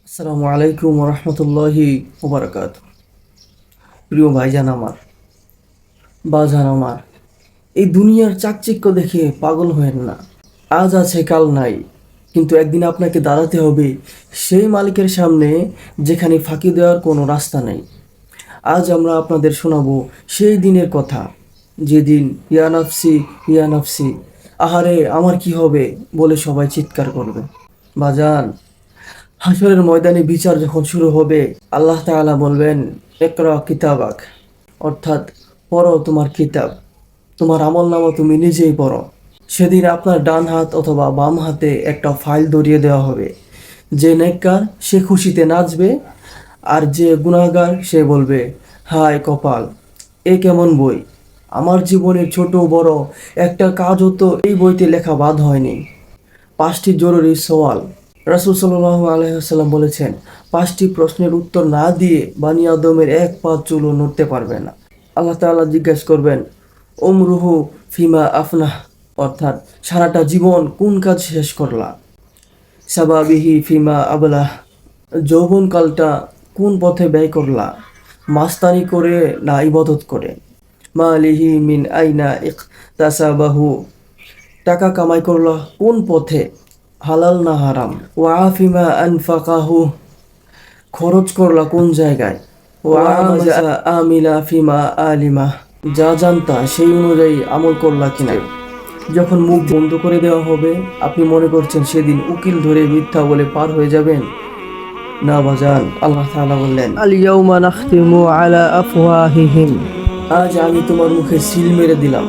আসসালামু আলাইকুম রহমতুল্লাহি ওবরাকাত। প্রিয় ভাইজান আমার, বাজান আমার, এই দুনিয়ার চাকচিক্য দেখে পাগল হয়েন না। আজ আছে কাল নাই, কিন্তু একদিন আপনাকে দাঁড়াতে হবে সেই মালিকের সামনে যেখানে ফাঁকি দেওয়ার কোনো রাস্তা নেই। আজ আমরা আপনাদের শোনাবো সেই দিনের কথা, যেদিন ইয়া নাফসি ইয়া নাফসি, আহারে আমার কি হবে বলে সবাই চিৎকার করবে। বাজান, হাসরের ময়দানে বিচার যখন শুরু হবে, আল্লাহ তাআলা বলবেন, ইকরা কিতাবাক, অর্থাৎ পড়ো তোমার কিতাব, তোমার আমলনামা তুমি নিজেই পড়ো। সেদিন আপনার ডান হাত অথবা বাম হাতে একটা ফাইল ধরিয়ে দেওয়া হবে। যে নেককার সে খুশিতে নাচবে, আর যে গুনাহগার সে বলবে, হায় কপাল, এ কেমন বই! আমার জীবনের ছোট বড় একটা কাজও তো এই বইতে লেখা বাদ হয়নি। 5টি জরুরি সওয়াল। রাসূল সাল্লাল্লাহু আলাইহি ওয়াসাল্লাম বলেছেন, 5টি প্রশ্নের উত্তর না দিয়ে বানি আদমের এক পা চুলও নড়তে পারবে না। আল্লাহ তাআলা জিজ্ঞাসা করবেন, উমরুহু ফিমা আফনাহ, অর্থাৎ সারাটা জীবন কোন কাজ শেষ করলা। সাবাবিহি ফিমা আবলাহ, যৌবনকালটা কোন পথে ব্যয় করলা, মাস্তানি করে না ইবাদত করে। মালিহি মিন আইনা ইকতাসাবাহু, টাকা কামাই করলা কোন পথে, হালাল না হারাম। ওয়াফিমা আনফাকাহু, খরচ করলা কোন জায়গায়। ওয়ামাজা আমিলা ফিমা আলিমা, যা জানতা সেই অনুযায়ী আমল করলা কিনা। যখন মুখ বন্ধ করে দেওয়া হবে, আপনি মনে করছেন সেদিন উকিল ধরে মিথ্যা বলে পার হয়ে যাবেন? না বাজান, আল্লাহ তাআলা বললেন, আল ইয়াউমা নাখতিমু আলা আফওয়াহিহিম, আজ আমি তোমার মুখে সিল মেরে দিলাম।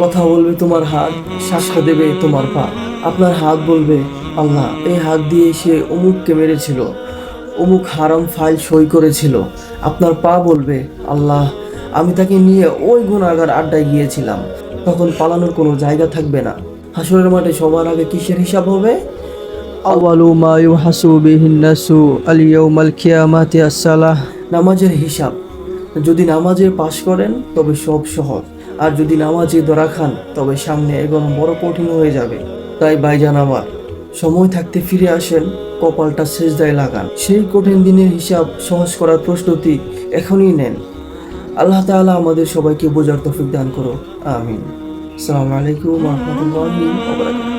কথা বলবে তোমার হাত, সাক্ষ্য দেবে তোমার পা। আপনার হাত বলবে, আল্লাহ, এই হাত দিয়ে সে অমুককে মেরেছিল, অমুক হারাম ফাইল সই করেছিল। আপনার পা বলবে, আল্লাহ, আমি তাকে নিয়ে ওই গুনাহগার আড্ডায় গিয়েছিলাম। তখন পালানোর কোনো জায়গা থাকবে না। হাসরের মাঠে সবার আগে কিসের হিসাব হবে? আউয়ালু মা ইউহাসু বিহিন নাসু আল ইয়াউমাল কিয়ামাতি আস-সালাহ, নামাজের হিসাব। যদি নামাজে পাশ করেন তবে সব সহজ, আর যদি নামাজে ধরা খান তবে সামনে এগোনো বড় কঠিন হয়ে যাবে। তাই ভাইজান আমার, সময় থাকতে ফিরে আসেন, কপালটা সেজদায় লাগান। সেই কঠিন দিনের হিসাব সহজ করার প্রস্তুতি এখনই নেন। আল্লাহ তাআলা আমাদের সবাইকে বোঝার তৌফিক দান করো, আমিন। আসসালামু আলাইকুম ওয়া রাহমাতুল্লাহি ওয়া বারাকাতুহু।